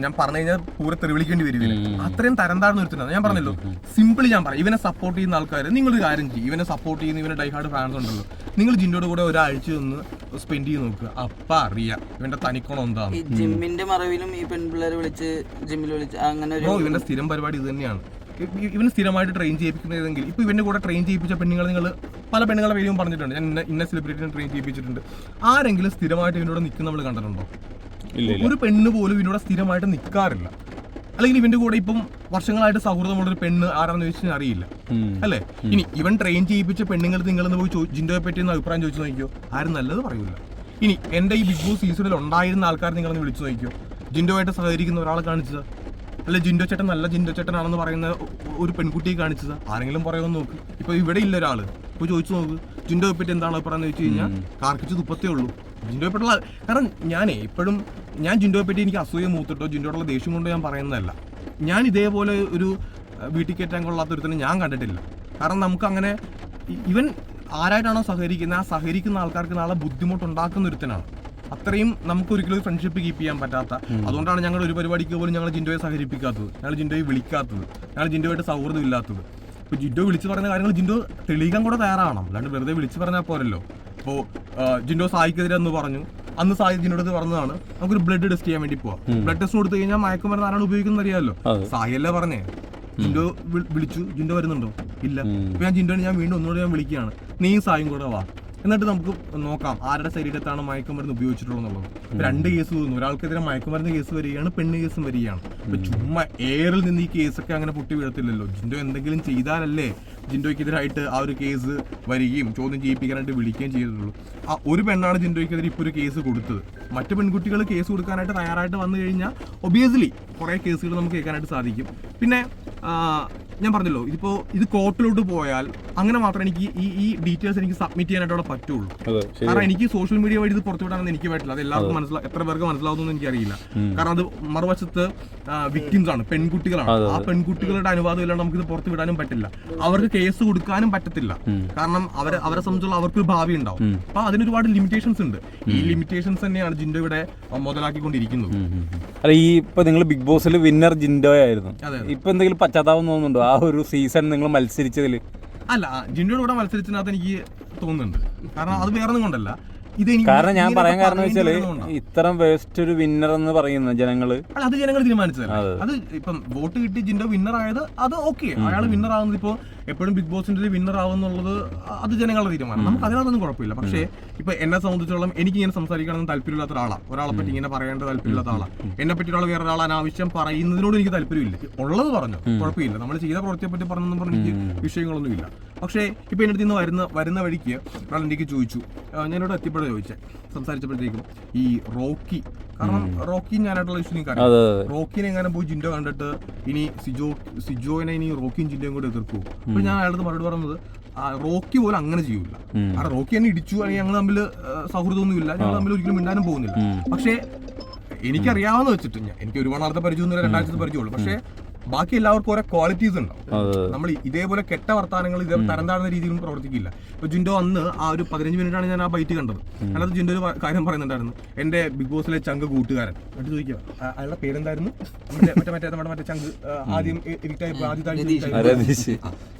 ഞാൻ പറഞ്ഞു കഴിഞ്ഞാൽ പൂരെ തെറിവിളിക്കേണ്ടി വരില്ല, അത്രയും തരം താഴ്ന്ന ഒരുത്തനാണ്. ഞാൻ പറഞ്ഞല്ലോ, സിമ്പിളി ഞാൻ പറയാം, ഇവനെ സപ്പോർട്ട് ചെയ്യുന്ന ആൾക്കാർ നിങ്ങളൊരു കാര്യം ചെയ്യും, ഇവനെ സപ്പോർട്ട് ചെയ്യുന്ന ഇവനെ ഡൈഹാർഡ് ഫാൻസ് ഉണ്ടല്ലോ, നിങ്ങൾ ജിൻഡോയുടെ കൂടെ ഒരാഴ്ച ഒന്ന് സ്പെൻഡ് ചെയ്ത് നോക്കുക, അപ്പൊ അറിയാം ഇവന്റെ തനിക്കോണം എന്താണ്. ജിമ്മിന്റെ മറവിലും ഈ പെൺപിള്ളേരെ വിളിച്ച് ജിമ്മിൽ വിളിച്ച് അങ്ങനെ ഇവന്റെ സ്ഥിരം പരിപാടി ഇത് തന്നെയാണ്. ഇവന് സ്ഥിരമായിട്ട് ട്രെയിൻ ചെയ്യിപ്പിക്കുന്നതെങ്കിൽ ഇപ്പൊ ഇവന്റെ കൂടെ ട്രെയിൻ ചെയ്യിപ്പിച്ച പെണ്ണുങ്ങൾ, നിങ്ങൾ പല പെണ്ണുങ്ങളെ പേരും പറഞ്ഞിട്ടുണ്ട്, ഞാൻ ഇന്ന സെലിബ്രിറ്റിനെ ട്രെയിൻ ചെയ്യിപ്പിച്ചിട്ടുണ്ട്. ആരെങ്കിലും സ്ഥിരമായിട്ട് ഇവനോട് നിൽക്കുന്ന നമ്മൾ കണ്ടിട്ടുണ്ടോ? ഒരു പെണ്ണ് പോലും ഇവനോട് സ്ഥിരമായിട്ട് നിൽക്കാറില്ല. അല്ലെങ്കിൽ ഇവന്റെ കൂടെ ഇപ്പം വർഷങ്ങളായിട്ട് സൗഹൃദമുള്ള ഒരു പെണ്ണ് ആരാണെന്ന് ചോദിച്ചാൽ അറിയില്ല, അല്ലേ? ഇനി ഇവൻ ട്രെയിൻ ചെയ്യിപ്പിച്ച പെണ്ണുങ്ങൾ നിങ്ങളെന്ന് പോയി ജിൻഡോയെ പറ്റി അഭിപ്രായം ചോദിച്ചു നോക്കിയോ, ആരും നല്ലത് പറയൂല. ഇനി എന്റെ ഈ ബിഗ് ബോസ് സീസണിൽ ഉണ്ടായിരുന്ന ആൾക്കാർ നിങ്ങളൊന്ന് വിളിച്ചു നോക്കിയോ, ജിൻഡോയായിട്ട് സഹകരിക്കുന്ന ഒരാളെ കാണിച്ചത്, അല്ല ജിൻഡോ ചേട്ടൻ നല്ല ജിൻഡോ ചേട്ടനാണെന്ന് പറയുന്ന ഒരു പെൺകുട്ടിയെ കാണിച്ചത്, ആരെങ്കിലും പറയുമെന്ന് നോക്ക്. ഇപ്പൊ ഇവിടെ ഇല്ല ഒരാള്, പോയി ചോദിച്ചു നോക്ക് ജിൻഡോയെ പറ്റി എന്താണ് അഭിപ്രായം ചോദിച്ചു കഴിഞ്ഞാൽ കാർക്കിച്ച് തുപ്പത്തേ ഉള്ളൂ ജിൻഡോയെ പറ്റുള്ള. കാരണം ഞാനേ എപ്പോഴും ഞാൻ ജിൻഡോയെ പറ്റി എനിക്ക് അസൂയ മൂത്തിട്ടോ ജിൻഡോയുള്ള ദേഷ്യം കൊണ്ട് ഞാൻ പറയുന്നതല്ല. ഞാൻ ഇതേപോലെ ഒരു വീട്ടിൽ കയറ്റാൻ കൊള്ളാത്തൊരുത്തന്നെ ഞാൻ കണ്ടിട്ടില്ല. കാരണം നമുക്ക് അങ്ങനെ ഇവൻ ആരായിട്ടാണോ സഹകരിക്കുന്നത് ആ സഹകരിക്കുന്ന ആൾക്കാർക്ക് നാളെ ബുദ്ധിമുട്ടുണ്ടാക്കുന്ന ഒരുത്തനാണ്. അത്രയും നമുക്ക് ഒരിക്കലും ഒരു ഫ്രണ്ട്ഷിപ്പ് കീപ്പ് ചെയ്യാൻ പറ്റാത്ത, അതുകൊണ്ടാണ് ഞങ്ങൾ ഒരു പരിപാടിക്ക് പോലും ഞങ്ങൾ ജിൻഡോയെ സഹകരിപ്പിക്കാത്തത്, ഞങ്ങൾ ജിൻഡോയെ വിളിക്കാത്തത്, ഞങ്ങൾ ജിൻഡോയായിട്ട് സൗഹൃദം ഇല്ലാത്തത്. ഇപ്പോൾ ജിൻഡോ വിളിച്ച് പറയുന്ന കാര്യങ്ങൾ ജിൻഡോ തെളിയിക്കാൻ കൂടെ തയ്യാറാവണം, അല്ലാണ്ട് വെറുതെ വിളിച്ച് പറഞ്ഞാൽ പോരല്ലോ. ഇപ്പോൾ ജിൻഡോ സായിക്കെതിരെ എന്ന് പറഞ്ഞു, അന്ന് സായി ജിൻഡോട് പറഞ്ഞതാണ് നമുക്കൊരു ബ്ലഡ് ടെസ്റ്റ് ചെയ്യാൻ വേണ്ടി പോവാം. ബ്ലഡ് ടെസ്റ്റ് കൊടുത്തു കഴിഞ്ഞാൽ മയക്കുമരുന്ന് ആരാണ് ഉപയോഗിക്കുന്നത് അറിയാമല്ലോ, സായല്ലേ പറഞ്ഞേ. ജിൻഡോ വിളിച്ചു, ജിൻഡോ വരുന്നുണ്ടോ? ഇല്ല. ഇപ്പൊ ഞാൻ ജിൻഡോനെ വീണ്ടും ഒന്നുകൂടെ ഞാൻ വിളിക്കുകയാണ്, നീ സായും കൂടെ വാ, എന്നിട്ട് നമുക്ക് നോക്കാം ആരുടെ ശരീരത്താണ് മയക്കുമരുന്ന് ഉപയോഗിച്ചിട്ടുള്ളത്. 2 കേസ് തോന്നുന്നു, ഒരാൾക്കെതിരെ മയക്കുമരുന്ന് കേസ് വരികയാണ്, പെണ്ണ് കേസും വരികയാണ്. അപ്പൊ ചുമ്മാ എയറിൽ നിന്ന് ഈ കേസൊക്കെ അങ്ങനെ പൊട്ടി വീഴത്തില്ലല്ലോ. ജിൻഡോ എന്തെങ്കിലും ചെയ്താലല്ലേ ജിൻഡോയ്ക്കെതിരായിട്ട് ആ ഒരു കേസ് വരികയും ചോദ്യം ചെയ്യിപ്പിക്കാനായിട്ട് വിളിക്കുകയും ചെയ്തിട്ടുള്ളൂ. ആ ഒരു പെണ്ണാണ് ജിൻഡോയ്ക്കെതിരെ ഇപ്പോൾ ഒരു കേസ് കൊടുത്തത്. മറ്റു പെൺകുട്ടികൾ കേസ് കൊടുക്കാനായിട്ട് തയ്യാറായിട്ട് വന്നു കഴിഞ്ഞാൽ ഒബിയസ്ലി കുറേ കേസുകൾ നമുക്ക് കേൾക്കാനായിട്ട് സാധിക്കും. പിന്നെ ഞാൻ പറഞ്ഞല്ലോ, ഇത് കോർട്ടിലോട്ട് പോയാൽ അങ്ങനെ മാത്രമേ എനിക്ക് ഈ ഡീറ്റെയിൽസ് എനിക്ക് സബ്മിറ്റ് ചെയ്യാനായിട്ട് അവിടെ പറ്റുള്ളൂ. കാരണം എനിക്ക് സോഷ്യൽ മീഡിയ വഴി ഇത് പുറത്തുവിടാനൊന്നും എനിക്ക് പറ്റില്ല. അത് എല്ലാവർക്കും എത്ര പേർക്ക് മനസ്സിലാവുന്നൊന്നും എനിക്കറിയില്ല. കാരണം അത് മറുവശത്ത് വിക്ടിംസ് ആണ്, പെൺകുട്ടികളാണ്. ആ പെൺകുട്ടികളുടെ അനുവാദം ഇല്ലാണ്ട് നമുക്ക് ഇത് പുറത്തു വിടാനും പറ്റില്ല. അവർക്ക് കേസ് കൊടുക്കാനും പറ്റത്തില്ല. കാരണം അവരെ സംബന്ധിച്ചുള്ള അവർക്കൊരു ഭാവി ഉണ്ടാവും. അപ്പൊ അതിന് ഒരുപാട് ലിമിറ്റേഷൻസ് ഉണ്ട്. ഈ ലിമിറ്റേഷൻസ് തന്നെയാണ് ജിൻഡോ ഇവിടെ മുതലാക്കിക്കൊണ്ടിരിക്കുന്നത്. അല്ല, ഈ ഇപ്പൊ നിങ്ങൾ ബിഗ് ബോസിൽ വിന്നർ ജിൻഡോ ആയിരുന്നു. ഇപ്പൊ എന്തെങ്കിലും പശ്ചാത്താപം തോന്നുന്നുണ്ടോ ആ ഒരു സീസൺ നിങ്ങൾ മത്സരിച്ചതിൽ? അല്ല, ജിൻഡോയുടെ കൂടെ മത്സരിച്ചതിനകത്ത് എനിക്ക് തോന്നുന്നുണ്ട്. കാരണം അത് വേറെ ഒന്നും കൊണ്ടല്ല, കാരണം ഞാൻ പറയാൻ കാരണം വെച്ചാല് ഇത്തരം വേസ്റ്റ് ഒരു വിന്നർ എന്ന് പറയുന്ന ജനങ്ങള്, അത് ജനങ്ങൾ തീരുമാനിച്ചതല്ല. അത് ഇപ്പം വോട്ട് കിട്ടി ജിൻഡോ വിന്നർ ആയത് അത് ഓക്കെ, അയാൾ വിന്നർ ആവുന്നത് ഇപ്പൊ എപ്പോഴും ബിഗ് ബോസിന്റെ വിന്നർ ആവുന്നുള്ളത് അത് ജനങ്ങളുടെ തീരുമാനം, നമുക്ക് അതിനകത്തൊന്നും കുഴപ്പമില്ല. പക്ഷേ ഇപ്പൊ എന്നെ സംബന്ധിച്ചോളം എനിക്ക് ഇങ്ങനെ സംസാരിക്കണമെന്ന് താല്പര്യമില്ലാത്ത ഒരാളാണ്, ഒരാളെ പറ്റി ഇങ്ങനെ പറയേണ്ട താല്പര്യമില്ലാത്ത ആളാണ്. എന്നെ പറ്റി ഒരാൾ വേറെ ഒരാൾ അനാവശ്യം പറയുന്നതിനോട് എനിക്ക് താല്പര്യമില്ല. ഉള്ളത് പറഞ്ഞു, കുഴപ്പമില്ല. നമ്മൾ ചെയ്ത പ്രവൃത്തിയെ പറ്റി പറഞ്ഞെന്നും പറഞ്ഞ് എനിക്ക് വിഷയങ്ങളൊന്നുമില്ല. പക്ഷേ ഇപ്പൊ എൻ്റെ അടുത്ത് നിന്ന് വരുന്ന വഴിക്ക് ഒരാൾ എനിക്ക് ചോദിച്ചു, ഞാനിവിടെ എത്തിയപ്പോഴേ ചോദിച്ചേ സംസാരിച്ചപ്പോഴത്തേക്കും ഈ റോക്കി, കാരണം റോക്കി ഞാനായിട്ടുള്ള ഇഷ്യൂ എനിക്കറിയാം. റോക്കിനെ എങ്ങനെ പോയി ജിൻഡോ കണ്ടിട്ട് ഇനി സിജോനെ ഇനി റോക്കിയും ജിൻഡോയും കൂടെ എതിർക്കൂ. അപ്പൊ ഞാൻ അയാളുടെ മറുപടി പറഞ്ഞത്, റോക്കി പോലും അങ്ങനെ ചെയ്യൂല. കാരണം റോക്കി എന്നെ ഇടിച്ചു, അല്ലെങ്കിൽ ഞങ്ങൾ തമ്മിൽ സൗഹൃദമൊന്നുമില്ല, ഞങ്ങൾ തമ്മിൽ ഒരിക്കലും മിണ്ടാനും പോകുന്നില്ല. പക്ഷേ എനിക്കറിയാവുന്ന വെച്ചിട്ട് എനിക്ക് ഒരുപാട് നാളത്തെ പരിചയമൊന്നുമില്ല, 2000 പരിചയമുള്ളൂ. പക്ഷേ ബാക്കി എല്ലാവർക്കും ഓരോ ക്വാളിറ്റീസ് ഉണ്ടാവും. നമ്മൾ ഇതേപോലെ കെട്ട വർത്താനങ്ങൾ ഇതേ തരം താഴ്ന്ന രീതിയിലും പ്രവർത്തിക്കില്ല. ഇപ്പൊ ജിൻഡോ അന്ന് ആ ഒരു 15 മിനിറ്റാണ് ഞാൻ ആ ബൈറ്റ് കണ്ടത്. അതിനകത്ത് ജിൻഡോ ഒരു കാര്യം പറയുന്നുണ്ടായിരുന്നു, എന്റെ ബിഗ് ബോസിലെ ചങ്ക് കൂട്ടുകാരൻ. എന്നിട്ട് ചോദിക്കുക അയാളുടെ പേരെന്തായിരുന്നു, മറ്റേ ചങ്ക് ആദ്യം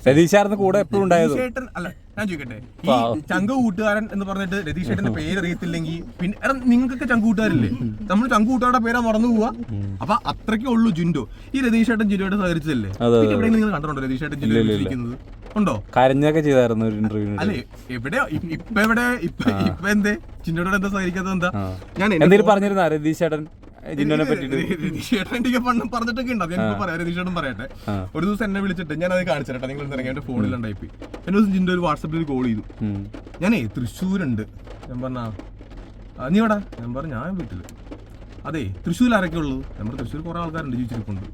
രതീഷായിരുന്നു കൂടെ എപ്പോഴും ഉണ്ടായത്. അല്ല ഞാൻ ചോദിക്കട്ടെ, ഈ ചങ്ക് കൂട്ടുകാരൻ എന്ന് പറഞ്ഞിട്ട് രതീഷ് ചേട്ടന്റെ പേര് അറിയത്തില്ലെങ്കിൽ പിന്നെ നിങ്ങൾക്കൊക്കെ ചങ്ക് കൂട്ടുകാരില്ലേ? നമ്മൾ ചങ്ക് കൂട്ടുകാരുടെ പേരാ മറന്നു പോവാ. അപ്പൊ അത്രയ്ക്കേ ഉള്ളൂ ജിൻഡോ. ഈ രതീഷ് ചേട്ടൻ ജിൻഡോയുടെ സഹകരിച്ചതല്ലേ? എവിടെയെങ്കിലും നിങ്ങൾ കണ്ടിട്ടുണ്ടോ രതീഷ് ചേട്ടൻ ജിൻഡോ ഇരിക്കുന്നത്? ഉണ്ടോ? കരഞ്ഞൊക്കെ ചെയ്തായിരുന്നു ഒരു ഇന്റർവ്യൂ. അല്ലെ എവിടെയോ ഇപ്പൊ എന്തേ ജിൻഡോയോട് എന്താ സഹകരിക്കാത്തത്? എന്താ ഞാൻ എന്തെങ്കിലും പറഞ്ഞിരുന്ന രതീഷ് ചേട്ടൻ ജിൻഡോനെ പറ്റിട്ട്? രതീഷ് ചേട്ടൻ എനിക്ക് പറഞ്ഞിട്ടൊക്കെ ഉണ്ട്. ഞാൻ പറയാം, രതീഷ് ചേട്ടൻ പറയട്ടെ. ഒരു ദിവസം എന്നെ വിളിച്ചിട്ട് ഞാൻ അത് കാണിച്ചു തരട്ടെ, നിങ്ങൾ ഇറങ്ങി എന്റെ ഫോണിലുണ്ടായി. എന്നെ ദിവസം ജിൻഡോ ഒരു വാട്സാപ്പിൽ ഒരു കോൾ ചെയ്തു. ഞാനേ തൃശ്ശൂരുണ്ട്. ഞാൻ പറഞ്ഞാ നീ എവിടാ? ഞാൻ പറഞ്ഞു ഞാൻ വീട്ടില്. അതെ തൃശ്ശൂരിൽ ആരൊക്കെ ഉള്ളൂ? നമ്മുടെ തൃശ്ശൂർ കുറെ ആൾക്കാരുണ്ട് ജീവിച്ചിരിപ്പുണ്ട്.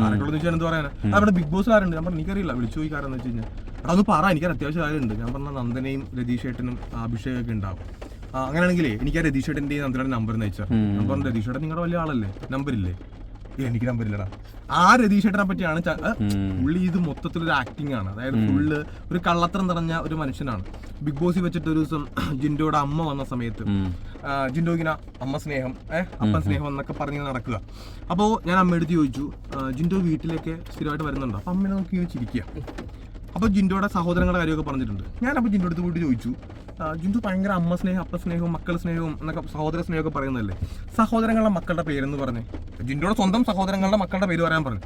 ആരൊക്കെ ഉള്ളു ചോദിച്ചാൽ എന്ത് പറയാനാ? അവിടെ ബിഗ് ബോസ് ആരുണ്ട്? ഞാൻ പറഞ്ഞു എനിക്കറിയില്ല, വിളിച്ചു ചോദിക്കാരെന്ന് വെച്ച് കഴിഞ്ഞാൽ അതൊന്ന് പറ, എനിക്കൊരു അത്യാവശ്യം കാര്യമുണ്ട്. ഞാൻ പറഞ്ഞ നന്ദനയും രതീഷ് ചേട്ടനും അഭിഷേകൊക്കെ ഉണ്ടാവും. അങ്ങനെയാണെങ്കിലേ എനിക്ക് ആ രതീഷ് ചേട്ടൻ്റെയും നന്ദനയുടെ നമ്പർ അയച്ചാൽ. ഞാൻ പറഞ്ഞു രതീഷ് ചേട്ടൻ നിങ്ങളുടെ വലിയ ആളല്ലേ, നമ്പറില്ലേ? എനിക്ക് നമ്പറില്ലടാ. ആ രതീഷ് ചേട്ടനെ പറ്റിയാണ് പുള്ളി ഇത് മൊത്തത്തിലൊരു ആക്ടിങ് ആണ്. അതായത് ഫുള്ള് ഒരു കള്ളത്തരം നിറഞ്ഞ ഒരു മനുഷ്യനാണ്. ബിഗ് ബോസിൽ വെച്ചിട്ട് ഒരു ദിവസം ജിൻഡോയുടെ അമ്മ വന്ന സമയത്ത് ജിൻഡോ ഇങ്ങനെ അമ്മ സ്നേഹം അപ്പൻ സ്നേഹം എന്നൊക്കെ പറഞ്ഞ് നടക്കുക. അപ്പോൾ ഞാൻ അമ്മയെടുത്ത് ചോദിച്ചു, ജിൻഡോ വീട്ടിലേക്ക് സ്ഥിരമായിട്ട് വരുന്നുണ്ടോ? അപ്പം അമ്മനെ നോക്കി ഇങ്ങനെ ചിരിക്കുക. അപ്പോൾ ജിൻഡോയുടെ സഹോദരങ്ങളുടെ കാര്യമൊക്കെ പറഞ്ഞിട്ടുണ്ട്. ഞാനപ്പോൾ ജിൻഡോ അടുത്ത് പോയിട്ട് ചോദിച്ചു, ജിൻഡു ഭയങ്കര അമ്മ സ്നേഹം അപ്പ സ്നേഹവും മക്കൾ സ്നേഹവും എന്നൊക്കെ സഹോദര സ്നേഹമൊക്കെ പറയുന്നതല്ലേ, സഹോദരങ്ങളുടെ മക്കളുടെ പേരെന്ന് പറഞ്ഞേ. ജിൻഡോയുടെ സ്വന്തം സഹോദരങ്ങളുടെ മക്കളുടെ പേര് പറയാൻ പറഞ്ഞു.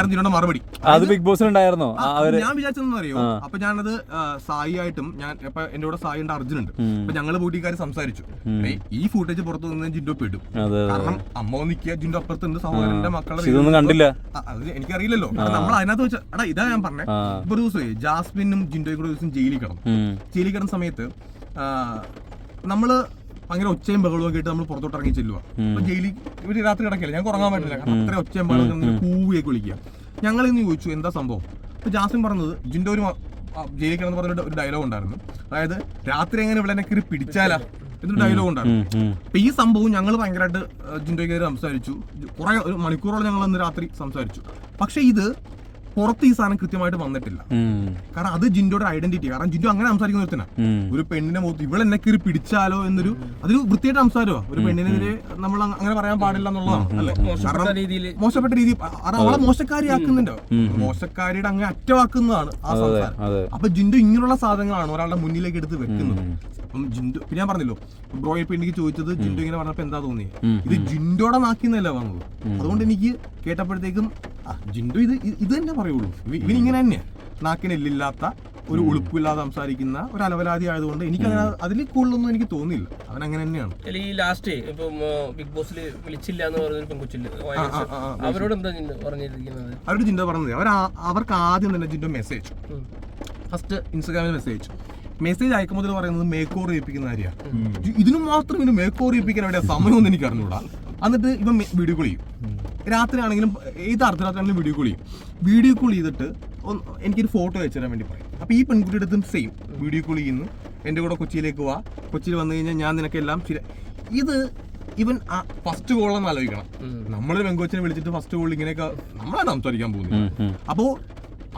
ജിൻഡോയുടെ മറുപടി അത് ബിഗ് ബോസിൽ ഉണ്ടായിരുന്നോ? ഞാൻ വിചാരിച്ചെന്ന് അറിയോ? അപ്പൊ ഞാനത് സായി ആയിട്ടും ഞാൻ ഇപ്പൊ എന്റെ കൂടെ സായി ഉണ്ട്, അർജുൻ ഉണ്ട്. അപ്പൊ ഞങ്ങള് കൂട്ടിക്കാർ സംസാരിച്ചു. ഈ ഫുട്ടേജ് പുറത്തു നിന്ന് ജിൻഡോ പെടും. കാരണം അമ്മ നിൽക്കുക, ജിൻഡോ അപ്പുറത്തുണ്ട്, സഹോദരന്റെ മക്കളുടെ കണ്ടില്ല. അത് എനിക്കറിയില്ലല്ലോ. നമ്മൾ അതിനകത്ത് വെച്ചാൽ എടാ ഇതാ ഞാൻ പറഞ്ഞേ. ഇപ്പൊ ഒരു ദിവസമേ ജാസ്മിനും ജിൻഡോയും കൂടെ ദിവസം ജയിലിൽ കിടന്നു. ജയിലിൽ കിടന്ന സമയത്ത് നമ്മള് ഭയങ്കര ഒച്ചയും ബഹളവും ഒക്കെ ആയിട്ട് നമ്മൾ പുറത്തോട്ട് ഇറങ്ങി ചെല്ലുക. അപ്പൊ ജയിലിൽ ഇവര് രാത്രി കിടക്കില്ല, ഞങ്ങൾക്ക് ഉറങ്ങാൻ പറ്റില്ല. കാരണം അത്ര ഒച്ചയും ബഹളം കൂവിയൊക്കെ വിളിക്കുക. ഞങ്ങൾ ഇന്ന് ചോദിച്ചു എന്താ സംഭവം. അപ്പൊ ജാസ്മിൻ പറഞ്ഞത് ജിൻഡോ ഒരു ജയിലിൽ കിടന്ന് പറഞ്ഞിട്ട് ഒരു ഡയലോഗ് ഉണ്ടായിരുന്നു. അതായത് രാത്രി എങ്ങനെ ഇവിടെ എന്നെ കയറി പിടിച്ചാലാ എന്നൊരു ഡയലോഗ് ഉണ്ടായിരുന്നു. അപ്പൊ ഈ സംഭവം ഞങ്ങൾ ഭയങ്കരമായിട്ട് ജിൻഡോയ്ക്കെതിരെ സംസാരിച്ചു. കുറെ ഒരു മണിക്കൂറോളം ഞങ്ങൾ അന്ന് രാത്രി സംസാരിച്ചു. പക്ഷെ ഇത് പുറത്ത് ഈ സാധനം കൃത്യമായിട്ട് വന്നിട്ടില്ല. കാരണം അത് ജിൻഡോയുടെ ഐഡന്റിറ്റി. കാരണം ജിൻഡോ അങ്ങനെ സംസാരിക്കുന്ന ഒരുത്തനാ. ഒരു പെണ്ണിനെ മുഖത്ത് ഇവളെ എന്നെ കയറി പിടിച്ചാലോ എന്നൊരു അതൊരു വൃത്തിയായിട്ട് സംസാരമാണ്. ഒരു പെണ്ണിനെതിരെ നമ്മൾ അങ്ങനെ പറയാൻ പാടില്ല എന്നുള്ളതാണ് അല്ലെ. മോശപ്പെട്ട രീതി അവളെ മോശക്കാരിയാക്കുന്നുണ്ടോ, മോശക്കാരിയുടെ അങ്ങനെ അറ്റവാക്കുന്നതാണ് ആ സംസാരം. അപ്പൊ ജിൻഡോ ഇങ്ങനെയുള്ള സാധനങ്ങളാണ് ഒരാളുടെ മുന്നിലേക്ക് എടുത്ത് വെക്കുന്നത്. അപ്പം ജിൻഡോ പിന്നെ ഞാൻ പറഞ്ഞല്ലോ, ബ്രോ ഇപ്പൊ എനിക്ക് ചോദിച്ചത് ജിൻഡോ ഇങ്ങനെ പറഞ്ഞപ്പോ എന്താ തോന്നിയത്? ഇത് ജിൻഡോയുടെ നാക്കിന്നല്ല വന്നത്. അതുകൊണ്ട് എനിക്ക് കേട്ടപ്പോഴത്തേക്കും ജിൻഡോ ഇത് തന്നെ പറയുള്ളൂ. ഇവനിങ്ങനെ തന്നെയാ, നാക്കിനെല്ലില്ലാത്ത ഒരു ഉളുപ്പില്ലാതെ സംസാരിക്കുന്ന ഒരു അലവലാതി ആയതുകൊണ്ട് എനിക്ക് അങ്ങനെ അതിൽ കൂടുതലൊന്നും എനിക്ക് തോന്നിയില്ല. അവൻ അങ്ങനെ തന്നെയാണ്. ഈ ലാസ്റ്റ് ഇപ്പം ബിഗ് ബോസിൽ വിളിച്ചില്ല എന്ന് പറഞ്ഞൊരു പെൺകൊച്ചില്ല, അവരോട് എന്താ പറഞ്ഞിരിക്കുന്നത്? അവരോട് ജിൻഡോ പറഞ്ഞത് അവർക്ക് ആദ്യം തന്നെ ജിൻഡോ മെസ്സേജ് ഫസ്റ്റ് ഇൻസ്റ്റാഗ്രാമിൽ മെസ്സേജ് അയക്കുമ്പോൾ പറയുന്നത് മേക്ക് ഓവർ ചെയ്യിപ്പിക്കുന്ന കാര്യമാണ്. ഇതിനു മാത്രം ഇതിന് മേക്ക് ഓവർ ചെയ്യിപ്പിക്കാൻ എവിടെയാ സമയമൊന്നും എനിക്ക് അറിഞ്ഞൂടാ. എന്നിട്ട് ഇവൻ വീഡിയോ കോൾ ചെയ്യും. രാത്രി ആണെങ്കിലും ഏത് അർദ്ധരാത്രിയാണെങ്കിലും വീഡിയോ കോൾ ചെയ്തിട്ട് എനിക്കൊരു ഫോട്ടോ അയച്ചു തരാൻ വേണ്ടി പറയും. അപ്പോൾ ഈ പെൺകുട്ടിയുടെ അടുത്തും സെയിം വീഡിയോ കോൾ ചെയ്യുന്നു. എൻ്റെ കൂടെ കൊച്ചിയിലേക്ക് വാ, കൊച്ചിയിൽ വന്നു കഴിഞ്ഞാൽ ഞാൻ നിനക്കെല്ലാം ശരി. ഇത് ഇവൻ ഫസ്റ്റ് കോളെന്ന് ആലോചിക്കണം. നമ്മളൊരു പെൺകൊച്ചിനെ വിളിച്ചിട്ട് ഫസ്റ്റ് കോൾ ഇങ്ങനെയൊക്കെ നമ്മളാണ് സംസാരിക്കാൻ പോകുന്നത്. അപ്പോൾ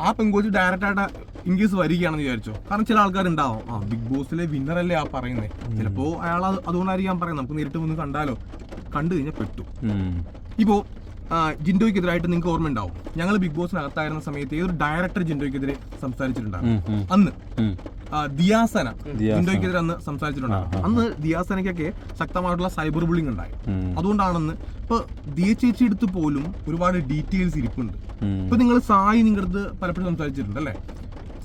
ആ പെൺകോച്ച് ഡയറക്റ്റായിട്ട് ഇൻകേസ് വരികയാണെന്ന് വിചാരിച്ചോ. കാരണം ചില ആൾക്കാരുണ്ടാവും, ബിഗ് ബോസിലെ വിന്നറല്ലേ ആ പറയുന്നത്, ചിലപ്പോൾ അയാൾ അതുകൊണ്ടായിരിക്കും പറയുന്നത്. നമുക്ക് നേരിട്ട് വന്ന് കണ്ടാലോ, കണ്ടു കഴിഞ്ഞാൽ പെട്ടു. ഇപ്പോൾ ജിൻഡോയ്ക്കെതിരായിട്ട് നിങ്ങൾക്ക് ഓർമ്മ ഉണ്ടാവും, ഞങ്ങൾ ബിഗ് ബോസിനകത്തായിരുന്ന സമയത്ത് ഏതൊരു ഡയറക്ടർ ജിൻഡോയ്ക്കെതിരെ സംസാരിച്ചിട്ടുണ്ടാകും. അന്ന് ദിയാസന ജിൻഡോയ്ക്കെതിരെ അന്ന് സംസാരിച്ചിട്ടുണ്ടാകും. അന്ന് ദിയാസനയ്ക്കൊക്കെ ശക്തമായിട്ടുള്ള സൈബർ ബുള്ളിങ് ഉണ്ടായി. അതുകൊണ്ടാണെന്ന് ഇപ്പൊ ദിയ ചേച്ചി എടുത്ത് പോലും ഒരുപാട് ഡീറ്റെയിൽസ് ഇരിപ്പുണ്ട്. ഇപ്പൊ നിങ്ങൾ സായി നിങ്ങളുടെ അടുത്ത് പലപ്പോഴും സംസാരിച്ചിട്ടുണ്ട് അല്ലേ?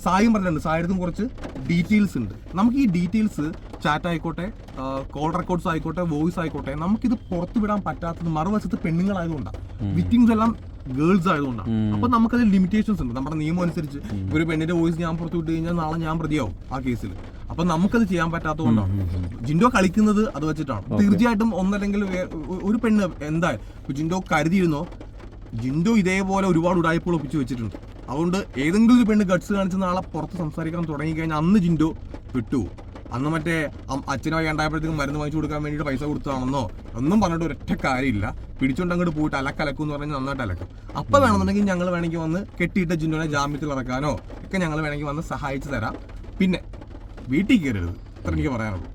സായും പറഞ്ഞിട്ടുണ്ട്, സായിടത്തും കുറച്ച് ഡീറ്റെയിൽസ് ഉണ്ട്. നമുക്ക് ഈ ഡീറ്റെയിൽസ് ചാറ്റ് ആയിക്കോട്ടെ, കോൾ റെക്കോർഡ്സ് ആയിക്കോട്ടെ, വോയിസ് ആയിക്കോട്ടെ, നമുക്കിത് പുറത്തു വിടാൻ പറ്റാത്തത് മറുവശത്ത് പെണ്ണുങ്ങളായതുകൊണ്ടാണ്, വിക്ടിംസ് എല്ലാം ഗേൾസ് ആയതുകൊണ്ടാണ്. അപ്പൊ നമുക്കത് ലിമിറ്റേഷൻസ് ഉണ്ട്. നമ്മുടെ നിയമം അനുസരിച്ച് ഒരു പെണ്ണിന്റെ വോയിസ് ഞാൻ പുറത്തു വിട്ട് കഴിഞ്ഞാൽ നാളെ ഞാൻ പ്രതിയാവും ആ കേസിൽ. അപ്പൊ നമുക്കത് ചെയ്യാൻ പറ്റാത്തതുകൊണ്ടാണ് ജിൻഡോ കളിക്കുന്നത് അത് വെച്ചിട്ടാണ്. തീർച്ചയായിട്ടും ഒന്നല്ലെങ്കിൽ ഒരു പെണ്ണ് എന്തായാലും ജിൻഡോ കരുതിയിരുന്നോ, ജിൻഡോ ഇതേപോലെ ഒരുപാട് ഉടായ്പകൾ ഒപ്പിച്ച് വെച്ചിട്ടുണ്ട്. അതുകൊണ്ട് ഏതെങ്കിലും ഒരു പെണ്ണ് ഗട്സ് കാണിച്ച് നാളെ പുറത്ത് സംസാരിക്കാൻ തുടങ്ങി കഴിഞ്ഞാൽ അന്ന് ജിൻഡോ വിട്ടുപോകും. അന്ന് മറ്റേ അച്ഛനോ വയ്യാണ്ടായപ്പോഴത്തേക്കും മരുന്ന് വാങ്ങിച്ചു കൊടുക്കാൻ വേണ്ടിയിട്ട് പൈസ കൊടുത്തതാണെന്നോ ഒന്നും പറഞ്ഞിട്ട് ഒരൊറ്റ കാര്യമില്ല. പിടിച്ചോണ്ട് അങ്ങോട്ട് പോയിട്ട് അലക്കലക്കും എന്ന് പറഞ്ഞാൽ നന്നായിട്ട് അലക്കും. അപ്പൊ വേണമെന്നുണ്ടെങ്കിൽ ഞങ്ങൾ വേണമെങ്കിൽ വന്ന് കെട്ടിയിട്ട ജിൻഡോനെ ജാമ്യത്തിൽ ഇറക്കാനോ ഒക്കെ ഞങ്ങൾ വേണമെങ്കിൽ വന്ന് സഹായിച്ചു തരാം. പിന്നെ വീട്ടിൽ കയറരുത്, അത്ര എനിക്ക് പറയാനുള്ളൂ.